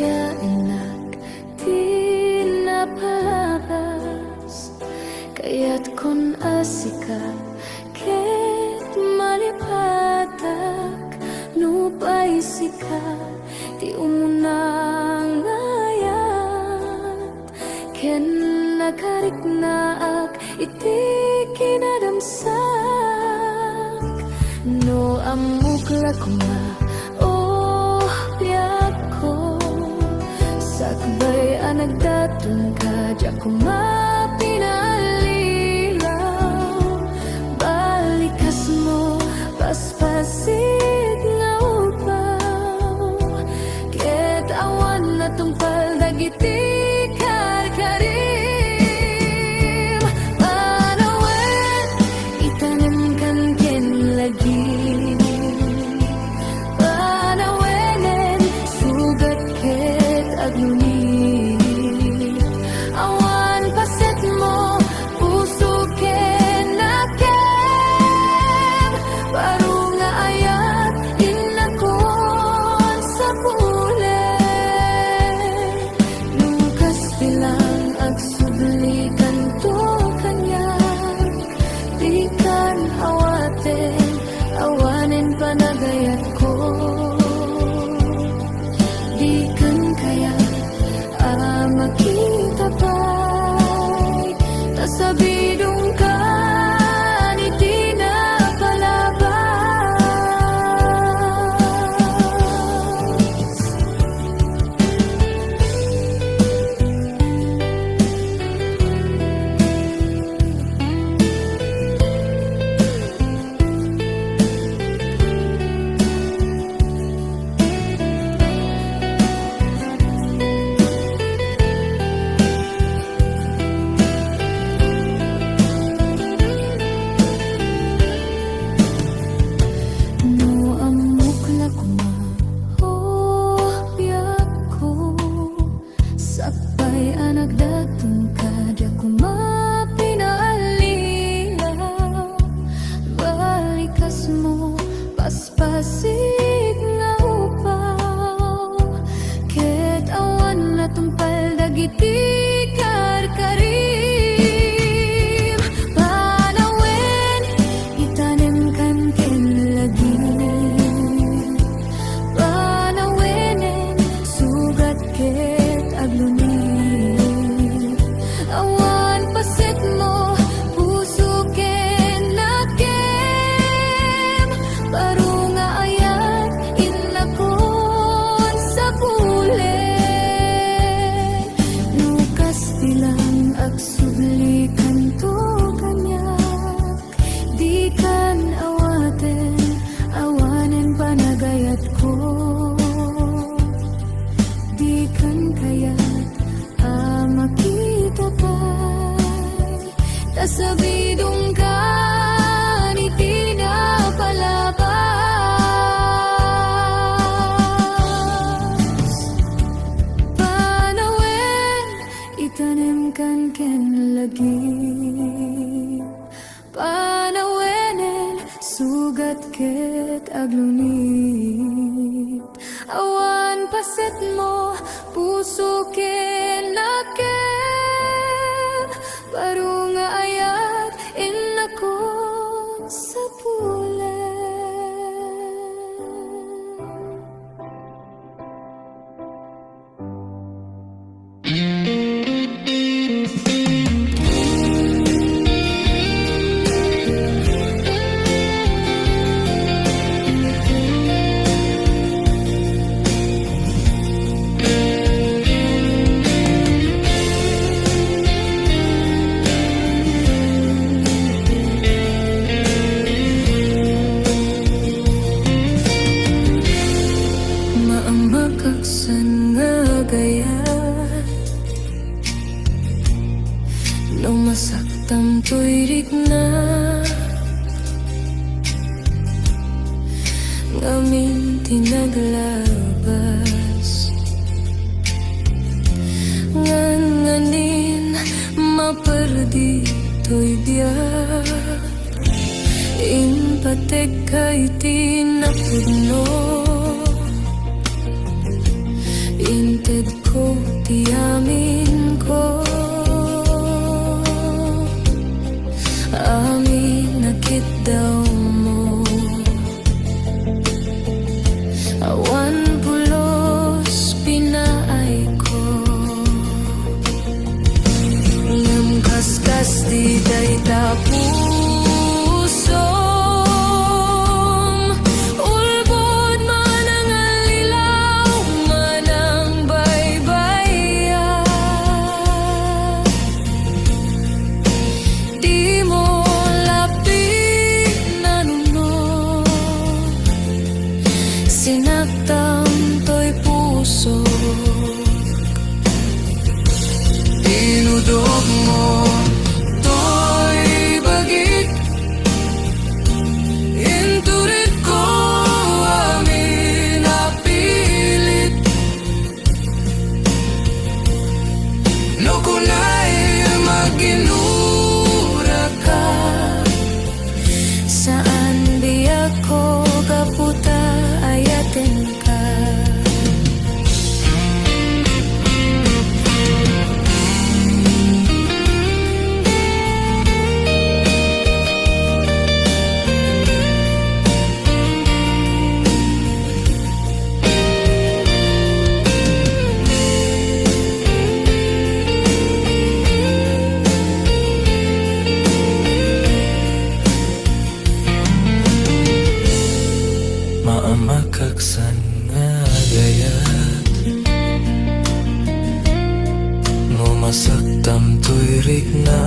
inak di napalabas, kaya't kun asika ket malipatak nupay sika ti umunang ayat ken nakarik naak iti kinadamsak no amukla kuma oh biyak ko sakbay anagdatong kadya kumapinalilaw balikas mo paspasit nga upaw ket awan na tungpal dagiti karkarim panawen itanim kan ken lagi panawenen sugat ket agluni awan paset mo puso ken nakem baru nga ayat inakon sa pule lukas bilang agsublikan to kanyak di kan awaten awanen panagayat ko di kan kaya makita pa'y nasabidong ka ni di na palabas. No amukla kuma oh biyak ko sakbay anagdatong kadya kumapinalilaw balikas mo paspasit nga upaw ket awan na tungpal dagiti karkarim panawen itanim kan ken lagi panawenen sugat ket agluni awan paset mo puso ken nakem baru nga ayat inakon sa pule lukas bilang agsublikan to kanyak di kan awaten awanen panagayat ko di kan kayat makita pa'y tasabidong ka ni di na palabas panawen itanim kan ken lagi panawenen sugat ket aglunit awan paset mo puso ken nakem baru nga ayat inakon sa pule. Maambakaksan nga gaya no masaktam to'y rigna ngamin tinaglabas nganganin maperdi to'y biyak impatek kay tinapudno Inted ko, tiyamin ko. Amin nakit daw mo. Awan pulos pinaay ko. Ngam kaskas di day tapusom. Ulbod man ang alilaw, man ang baybaya. Di mo lapit na nuno, sinaktan to'y puso. Dinudog mo to'y bagik. Inturit ko amin napilit. No kunay maginura ka. Saan di ako kaputa ayatin ka. Maamakaksan nga gayat mo masaktam to'y rikna.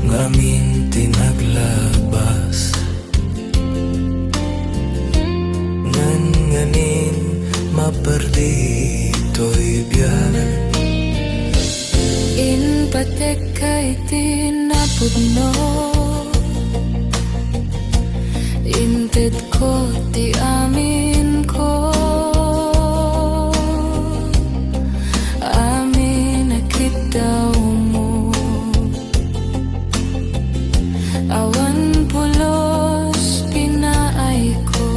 Ngamin tinaglabas nganin maperdi to'y biyan. In patek kay tinapudno. Inted ko, ti amin ko. Amin nakit daw mo. Awan pulos pinaay ko.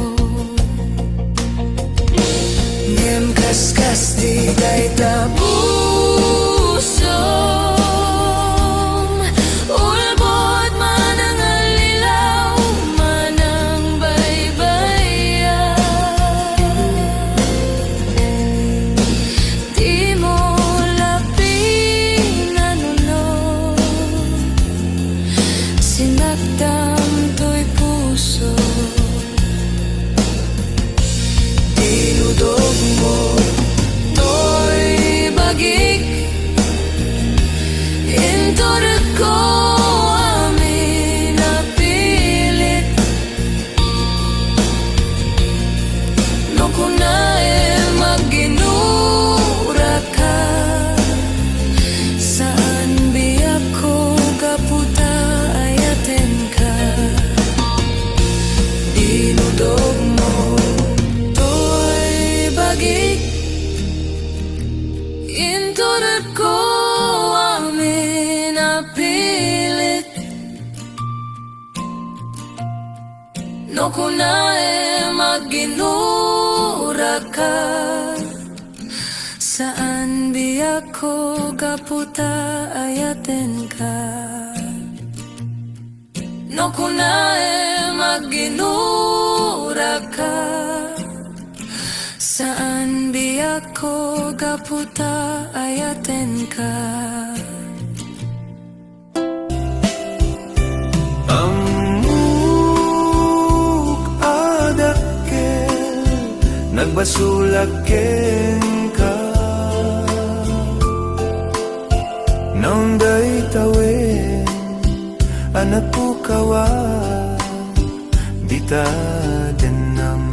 Ngem kaskas di day tapusom. Ulbod man ang alilaw, man ang baybaya. Di mo lapin na nuno, sinaktan to'y puso. Dinudog mo to'y bagik. Inturit ko amin napilit. No kunay maginura ka. Saan biyak ko kaputa ayaten ka. Dinudog mo to'y bagik. Inturit ko amin napilit. No kunay maginura ka. Saan biyak ko kaputa ayaten ka. No kunay maginura ka. Saan biyak ko kaputa ayaten ka. Amuk adakkel nagbasulaken ka. Nang day tawin anak po kawa dita denam.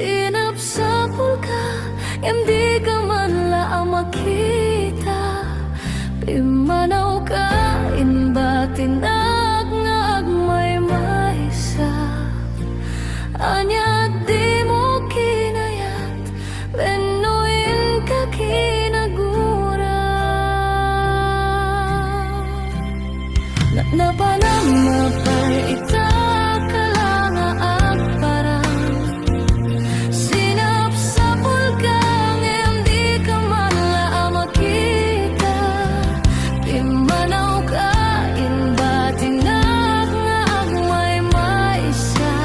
Sinapsapul ka, hindi ka man laang makita. Pimanaw ka, inbatinag nga agmay maysa. Anya di mo kinayat, benuin ka kinagura. Napanamapar ita ka lang ang parang. Sinapsapul ka, hindi ka man laang makita. Pimanaw ka, inbatinag nga agmay maysa.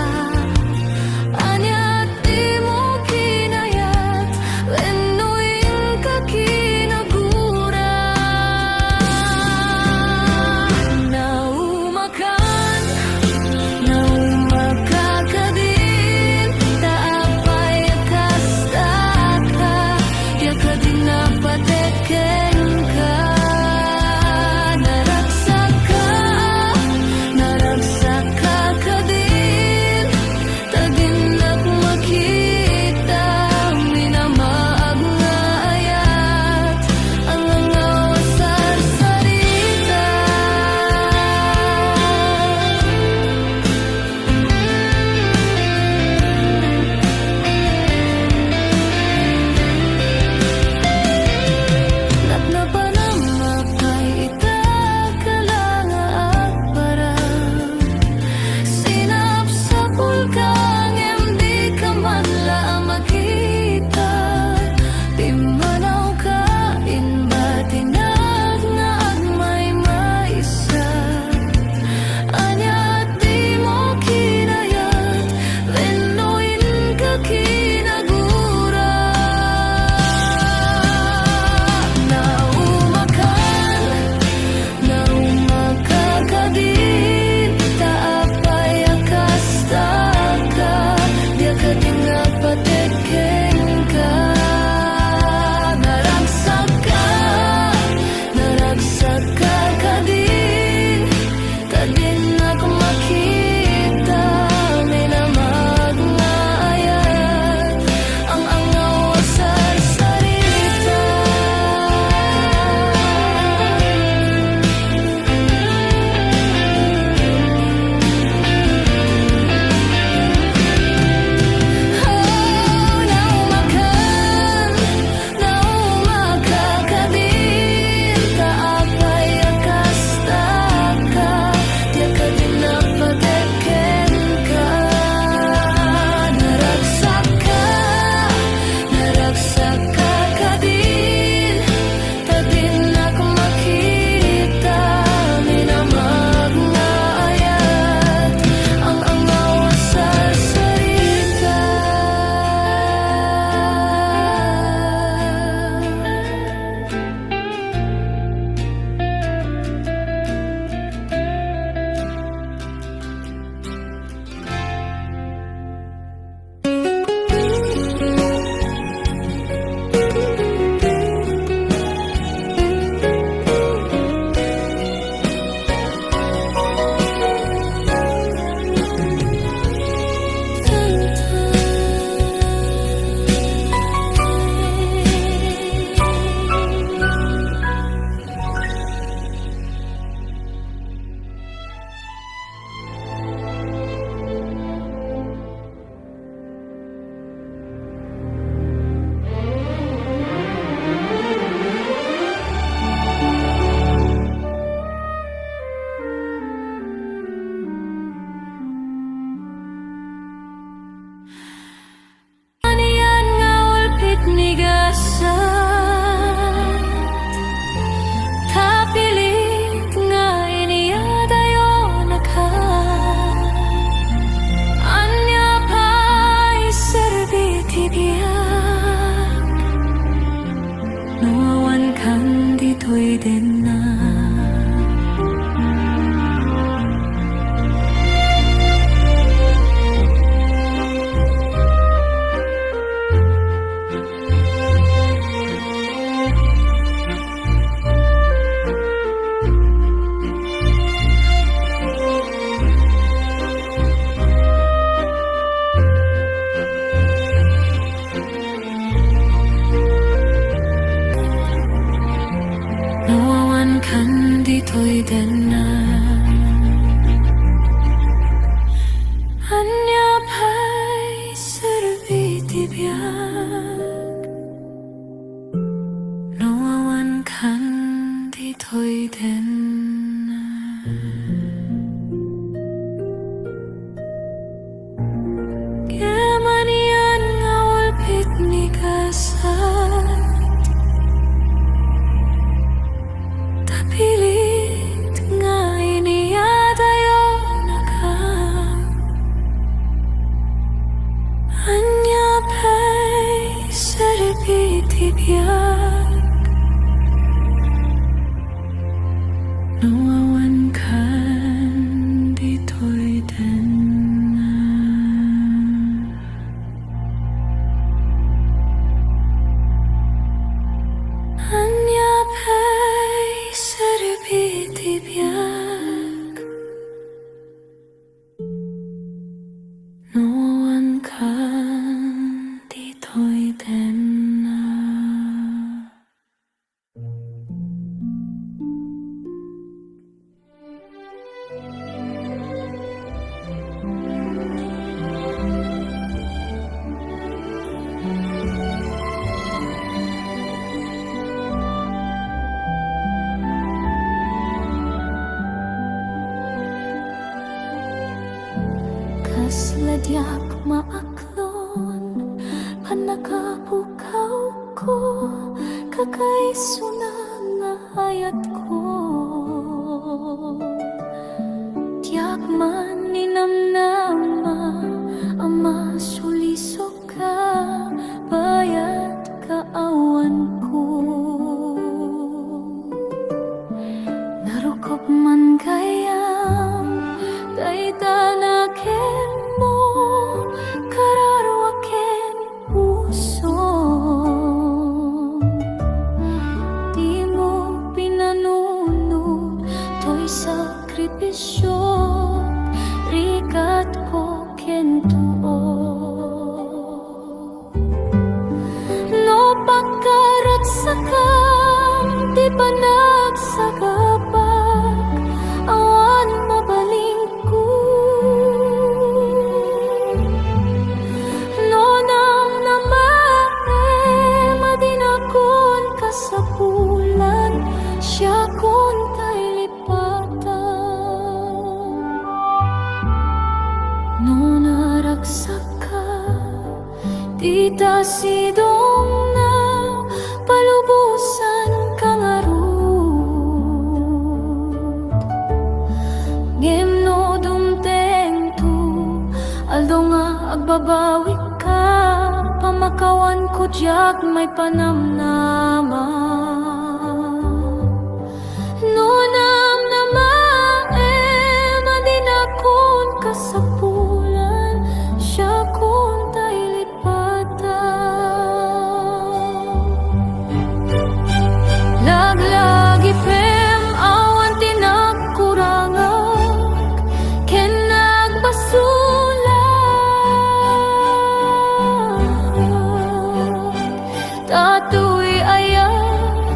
Anya di mo kinayat, benuin ka kinagura. Naumakan ka din, taapay kasta ka, ya ka din napateken ka. Naragsak ka din, taginak makita. Minamaag nga ayat, ang angaw sarsarita. Napanamapay ita ka lang at parang. Sinapsapul ka, hindi ka man laang makita. Pimanaw ka, inbatinag nga agmay maysa. Anya di mo kinayat, benuin ka kinagura. Naumakan ka din, taapay kasta ka, di ka din napateken ka. Naragsak ka din, taginak makita. Minamag nga ayat, ang angaw sarsarita. Naumakan ka din, taapay kasta ka, di ka din napateken ka. Naragsak ka din, taginak makita. Minamag nga ayat, ang angaw sarsarita. Aniyan nga ulpit ni gasat, tapilit nga iniyadayo naka. Anya pa'y serbiti biyak, nuawan kan dito'y din na. dito'y danan. Anyapay serbi biyak, noawan kan dito'y danan. Kemanian ngawal pitni kasat, tapilit nga iniyadayo naka. Anyapay serbi biyak, noawan kan dito'y danan. Anyapay serbi biyak, noawan kan dito'y danan. Kasladyak maaklon, panakapukaw ko, kakaisuna nga hayat ko. Tiyak man ninamnama, ama sulisok ka, bayat kaawan ko. Narukop man kayang, daitanakin mo, kararwakin puso. Di mo pinanunod, to'y sakripisyo, rikat ko kentuo. No pagkarat sakam, di pa nagsagabag, awan mabaling ko. No nang namae, madinakon ka sa bulan, siya kon kay lipatan. No naragsak ka, di ta sidong na palubusan kang arut. Ngem no dumteng tu, aldo nga agbabawi ka, pamakawan ko diyak may panamnama. No namnama madinakon ka sa bulan, siya kon tay lipatan. Laglagi pem awan tinakurangag, ken nagbasulat, tato'y ayat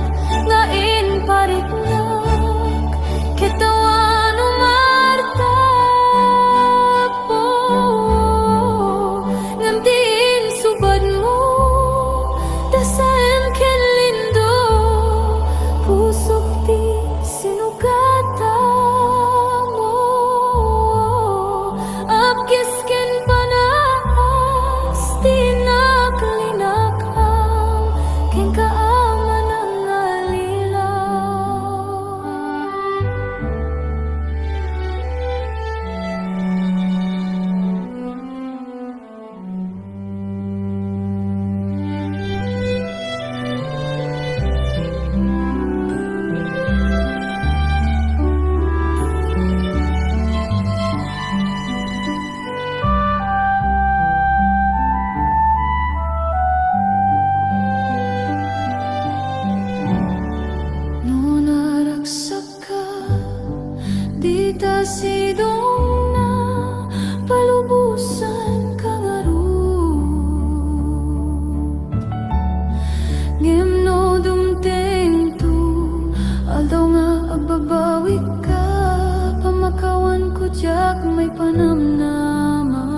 pag may panamnama.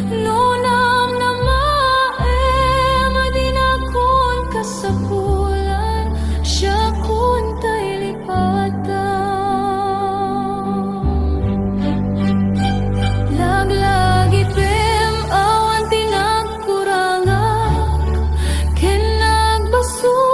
Nunang namae, madinakon kasapulan, siya kun tay lipatan. Laglagi pem awan tinagkurangak, ken nagbasulak.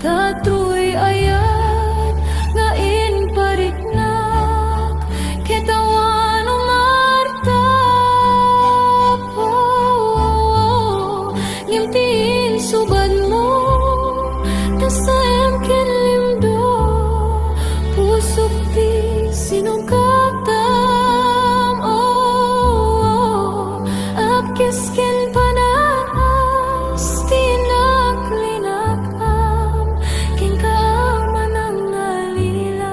Tatuy ayat nga inpariknak, ketawan umartap. Ngimtiin subad mo, tasayam ken limdo, pusok ti sinungkatam. Apkis ken panas, tinaklinakam, ken kaaman ang nalilang.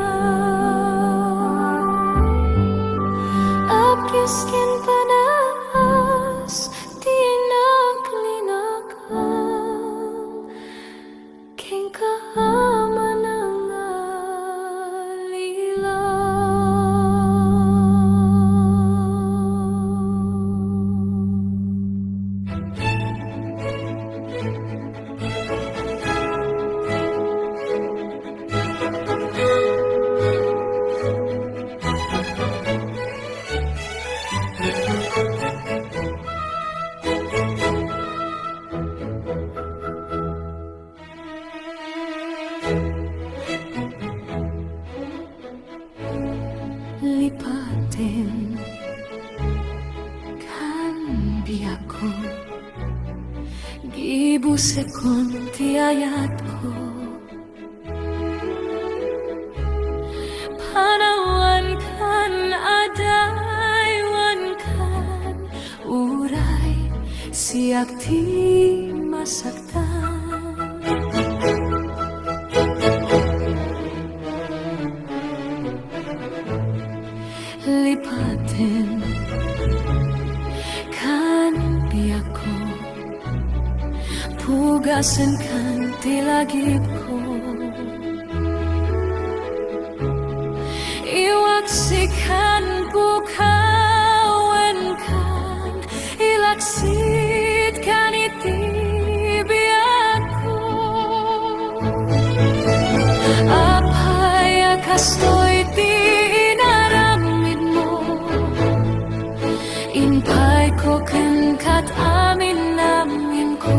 Apkis ken panas, tinaklinakam, ken kaaman ang nalilang. Lipatin kan biyako, gibusekon ti ayat ko. Panawan kan adaywan kan uray, siyak ti masaktan. Lipatin kan biyako, pugasan kan tilagip ko. Iwaksikan bukawan kan, ilaksit kan itibiyak ko. Apaya kastoy ti inaramid mo, inpay ko ken kat amin namin ko.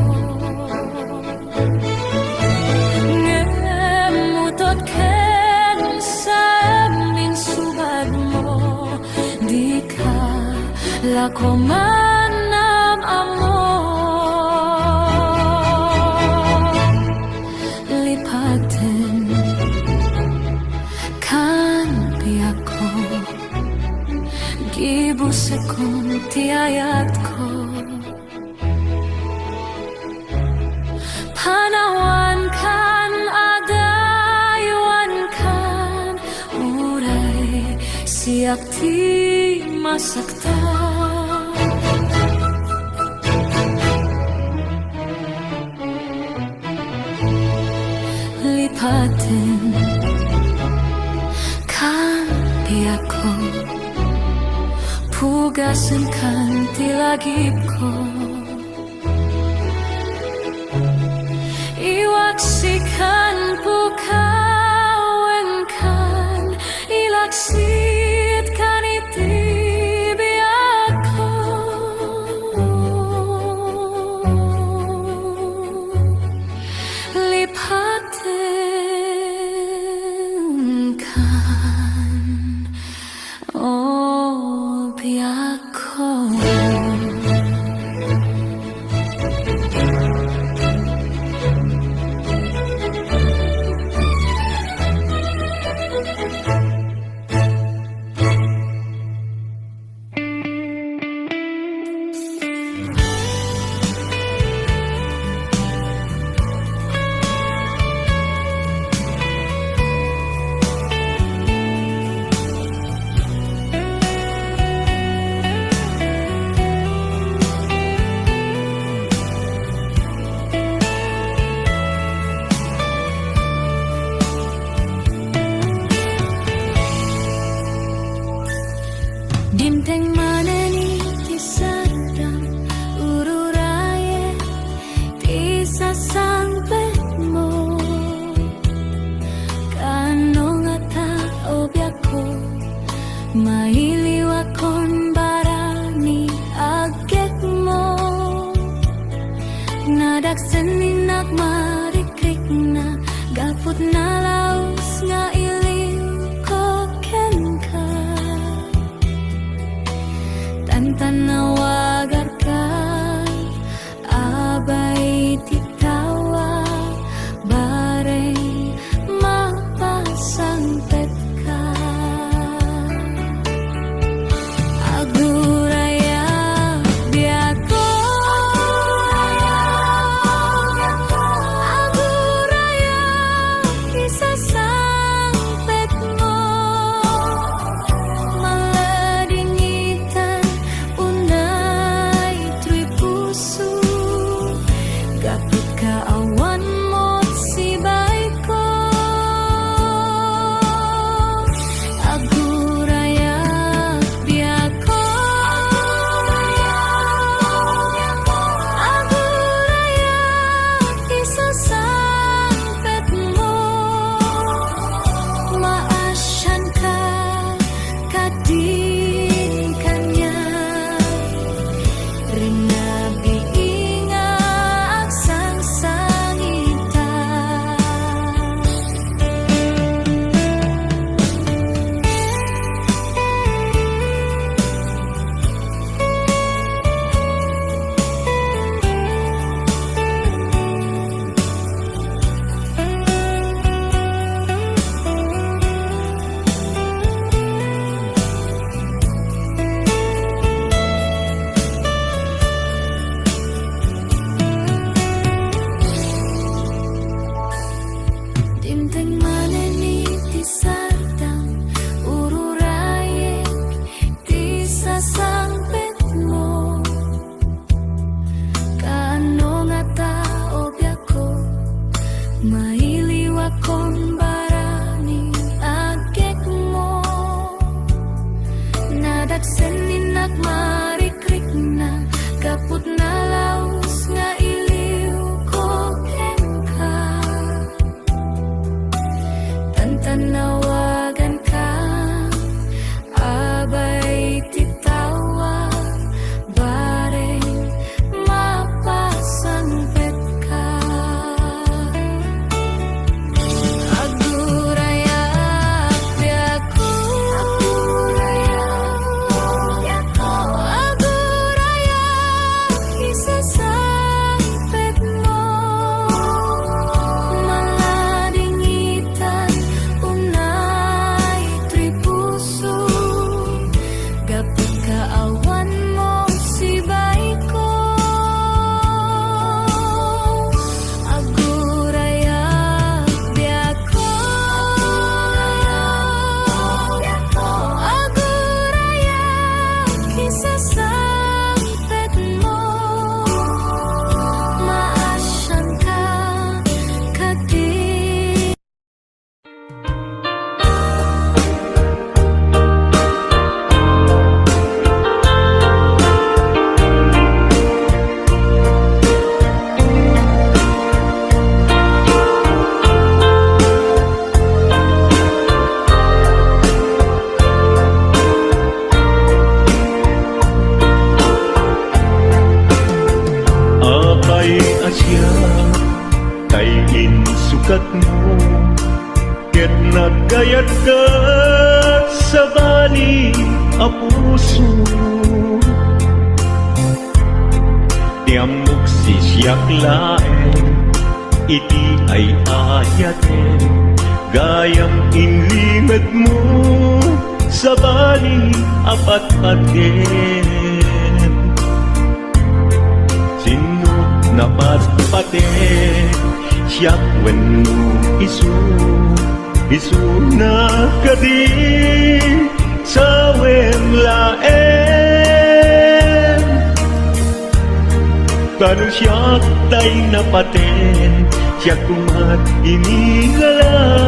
Ngemutot ken sa amin subad mo, di ka lako manam amo. Lipatin kan biyako, gibusekon ti ayat ko. Panawan kan adaywan kan uray, siyak ti masaktan. Lipatin kan biyako, pugasan kan tilagip ko. Iwaksikan bukawan kan, ilaksit kan itibiyak ko. Lipatin kan, oh biyako. Dimteng maneni tisadam ururaye tisa sangpetmo kanongata obyako mailiwakon barani agekmo nadaksenin marikrik na gaput na laus nga iliw ko kenka tantanawagarkan abay titawa bareng mapasangpet ka aguraya biako aguraya isasangpet mo maladingitan unay tuy puso gapit ka awan mo't sibay ko aguraya biako aguraya isasangpet mo maasyan ka kadin kanya rinabiinga ang sangsangita Dimteng maneni tisadam ururaye tisasangpet mo kanongata obyako mailiwakon barani agekmo nadaksenin marikrik na gaput na laus nga iliw ko kenka tantanawagan ka abay titawa bareng mapasangpet ka aguraya biako aguraya isasangpet mo maladingitan unay tuy puso gapit ka awan mo sibay ko aguraya biako aguraya isasangpet mo maasyan ka kadin Apay asya kay insukat mo ket nagkayat ka sa bali a puso tiamok si siyak laeng iti ay ayaten gayam inlimet mo sa bali apat-paten sinut na patpaten siyak wenno isu na kadi sa wemlaen tanu siyak tay napaten siyak kumat inigalan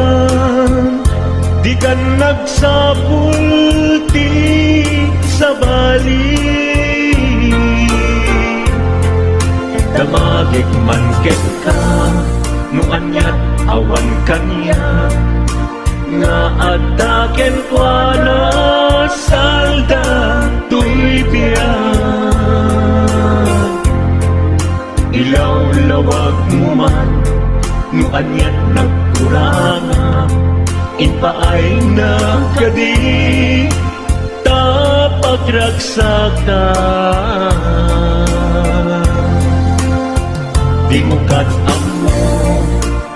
di kan nagsapul ti sabay man ket ka no anyat awan kanya nga ataken kwa na salda tuy biyan ilaw lawag mo man no anyat nagkuranga inpaay na kadi pagragsakan di mo kat-amo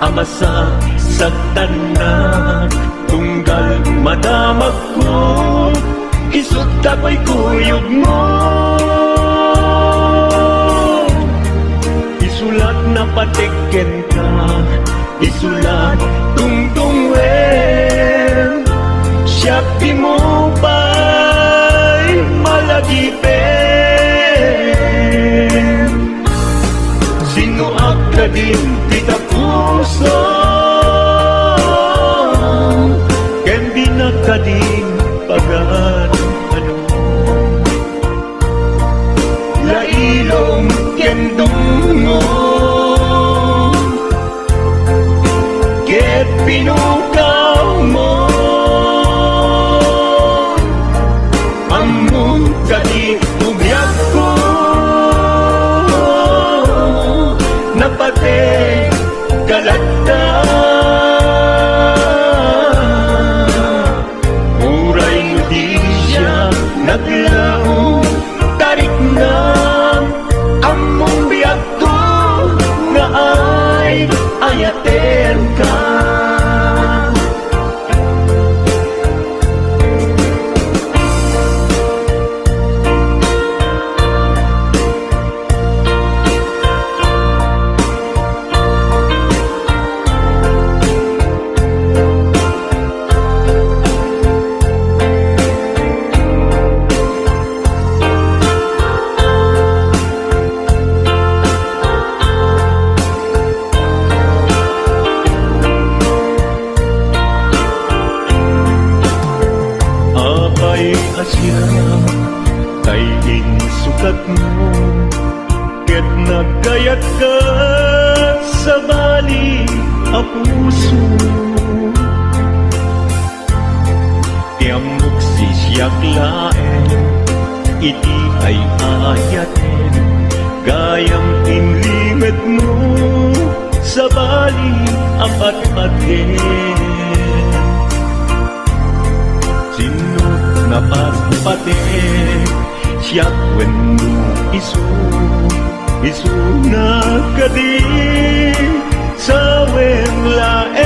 amasa sa tanan tunggal madamag ko isut tapay kuyog mo isulat na patiken ka isulat tungtungwen siya di mo ba'y malagipin sino akadin kita puso ken di nakadin pagan ano lailong ken dungo ket pinukaw mo among kadi umyak ko napate kalagda muray mo di siya naglaong tarik na among biyak ko nga ay ayaten ka asya kay insukat mo ket nagkayat ka sa bali a puso tiamok si siyak laen iti ay ayaten gayam inlimet mo sa bali apat-aten napagpate siya kwento isu na kadi sa wenglaen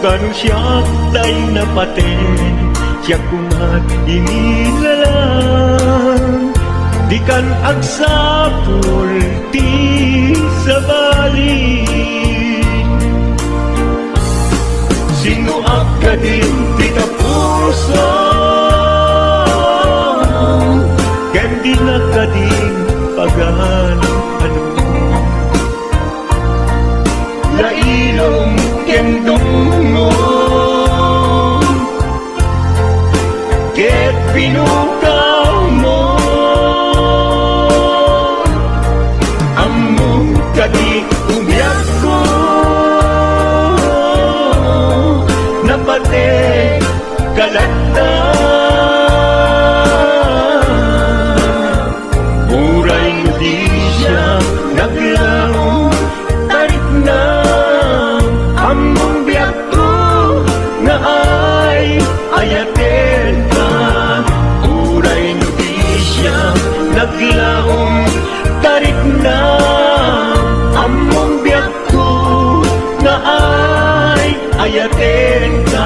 kanu siya tay napate siya kumat inilalang di kan agsapul ti sa bali sino akadin di ka puso ken di nakadin pagan ano lailong ken dungo ket pinukaw mo among kadi umyak ko napate kalagda muray di siya naglaong tarik na among biyak ko na ay ayaten ka muray di siya naglaong tarik na among biyak ko na ay ayaten ka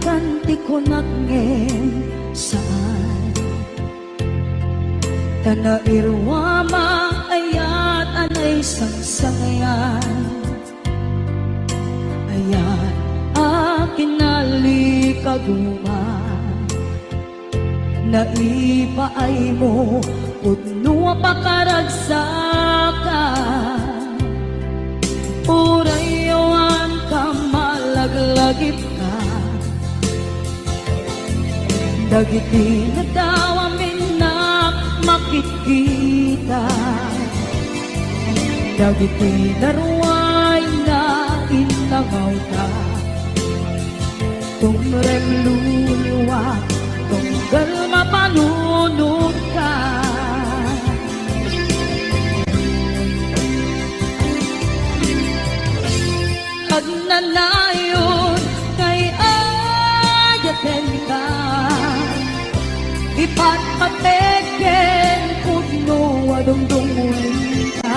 kanti ko nagngem saan Tanairwama ayat anay sangsangayan Ayat akin nalikaguman Naipaay mo Pudno pakaragsakan Urayawan ka malaglagip ka Dagiti na daw amin na makikita Dagiti na ruway na inangaw ka Tumrem luluwa Tunggal mapanunod ka Nagnanayon kay ayaten ka Ipatpateken pudno adungdunguin ka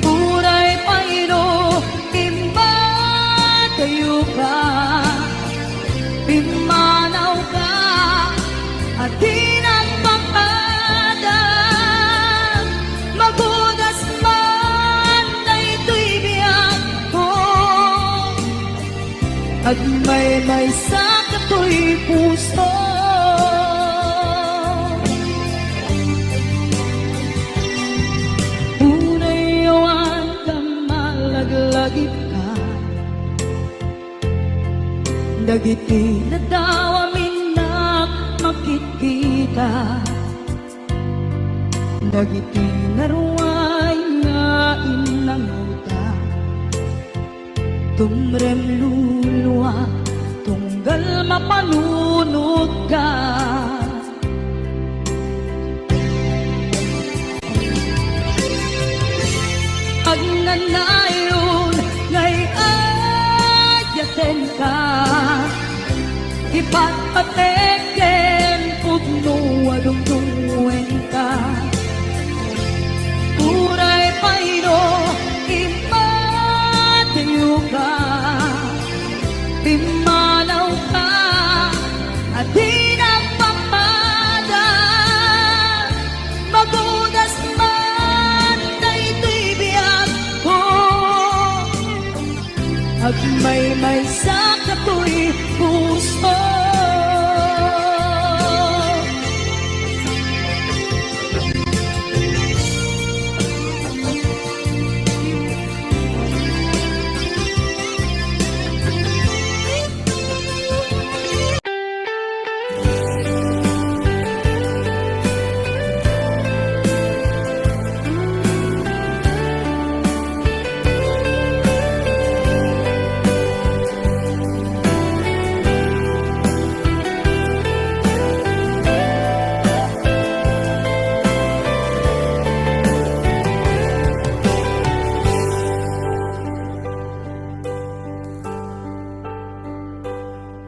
Puray paino imatayo ka Pimanaw ka at pinagpapad Magudas man na ito'y biyak ko At may sakato'y puso Unayawan ka malaglagip ka Dagiti na daw amin na makikita Dagiti na ruway nga inanguta Tumrem luluwa Tunggal mapanunod ka Agnanayon ngay ayaten ka Ipatpateken pudno adungdunguen ka Uray paino imatayo ka Pimanaw ka at pinagpapada Magudas man na ito'y biyak ko At may sakato'y puso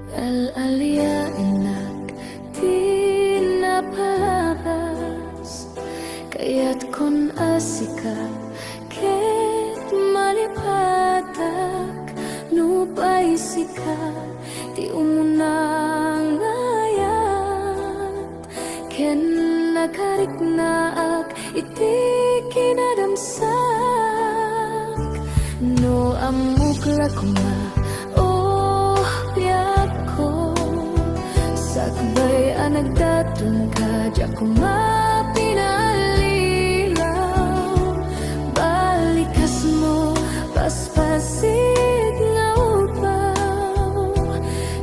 Al-alya enak di napalakas Kaya't kon asika ket malipatak Nupay sika di umunang ayat Ken nakarik naak iti kinadamsak No amukla kuma Sakbay anagdatong ka Diyak ko mapinalilaw Balikas mo Paspasid nga upaw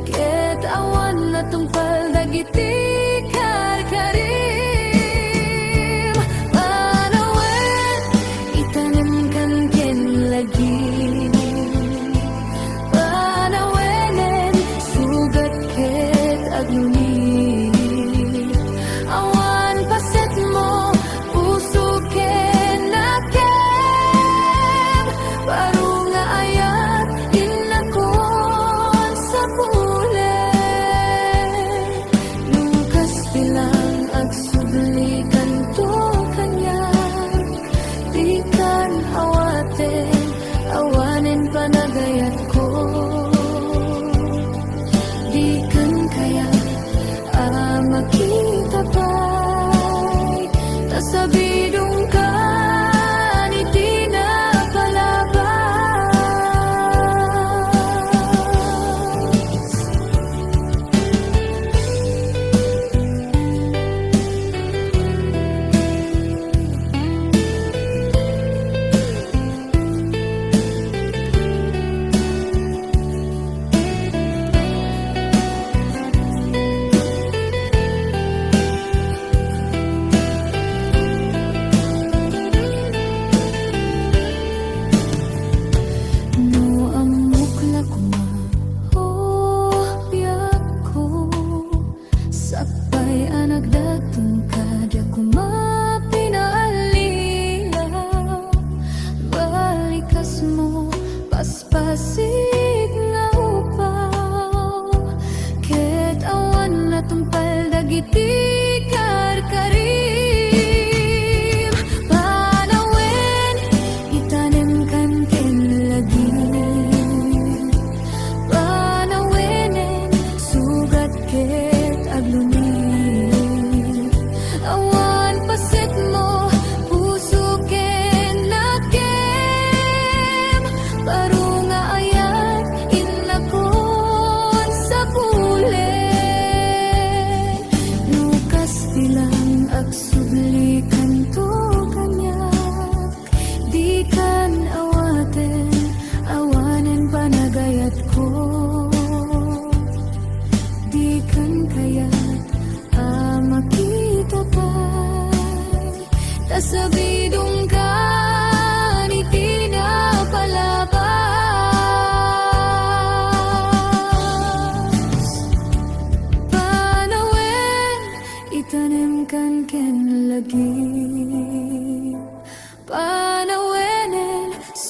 Ket awan na tungpal Dagiti karkarim Panawen Itanim kan ken lagi Panawenen Sugat ket agluni Awan pasen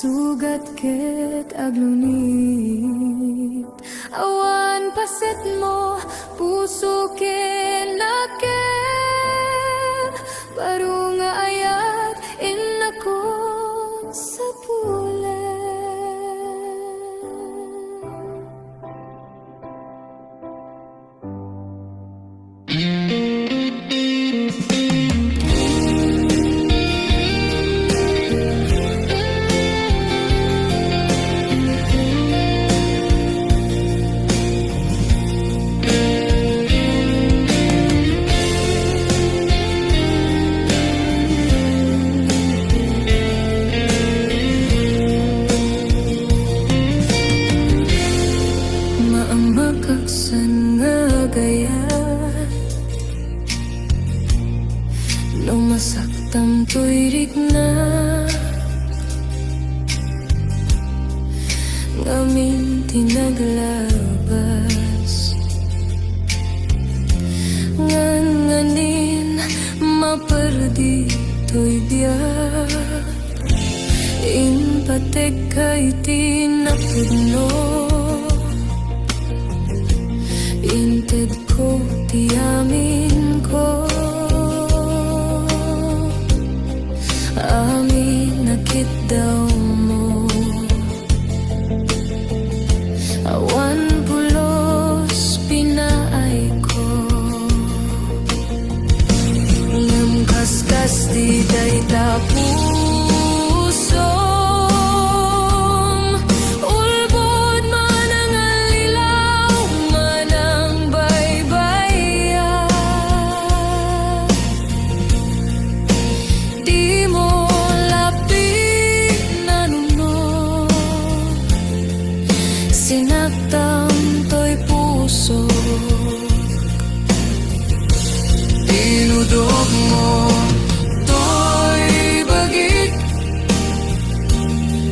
sugat ket aglunit. Awan paset mo, puso kinaken. Baru nga ayat, inakon sa pulen. Maamakaksan nga gaya nung masaktam to'y rigna. Ngamin tinaglabas nganganin maperdi to'y biyak. Impatek kay tinapudno, inted ko tiyamin ko. Amin nakit daw mo, awan pulos pinaay ko. Ngamkaskas di day tapusom, ulbod man ang alilaw, man ang baybayan. Di mo lapit na nuno, sinaktan to'y puso. Dinudog mo to'y bagik,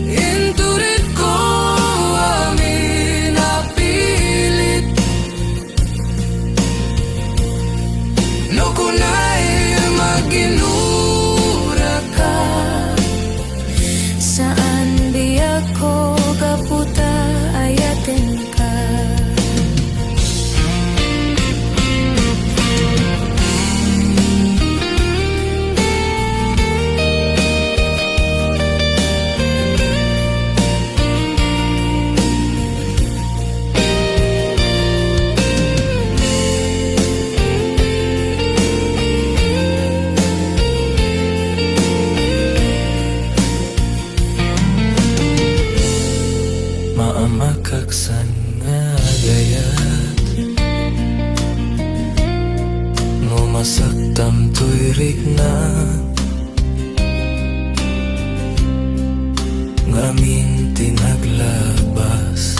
inturit ko amin napilit. No kunay maginura ka, saan di ako kaputa ayatin ka. Maamakaksan nga gayat no masaktam to'y rigna. Ngamin tinaglabas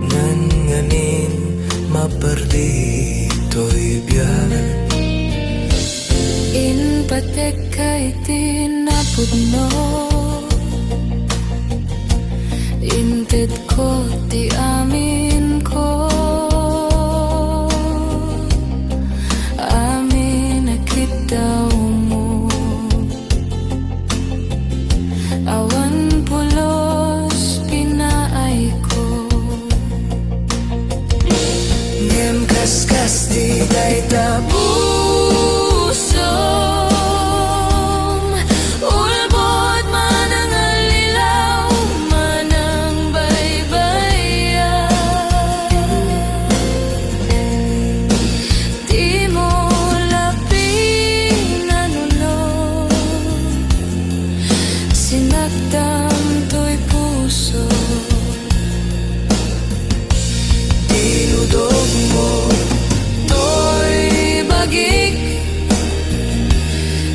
nganganin maperdi to'y biyak. Inpatek kay tinapudno, inted ko ti amin ko. Amin nakit daw mo, awan pulos pinaay ko. Ngem kaskas di day Pusom, ulbod man ang alilaw, man ang baybayan. Di mo lapin na nuno, sinaktan to'y puso. Dinudog mo To'y bagik,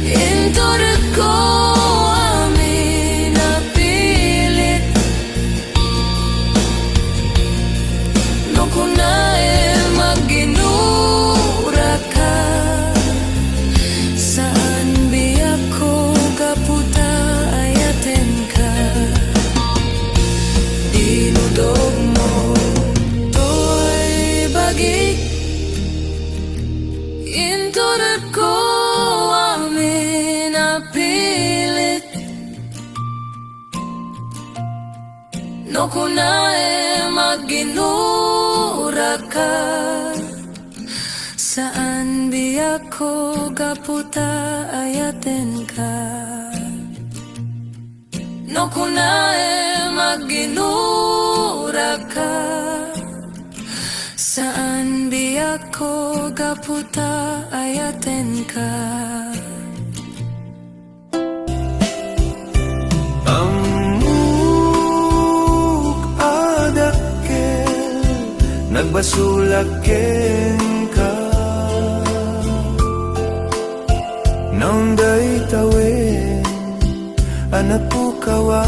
inturit ko amin napilit. No kunay maginura ka, saan biyak ko kaputa ayaten ka. no kunae maginura ka. Saan biyak ko gaputa ayaten ka. No kunae maginura ka. Saan biyak ko gaputa ayaten ka. Amuk adakkel nagbasulaken ka. Naunday tawin anak ko kawa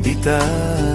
bitan.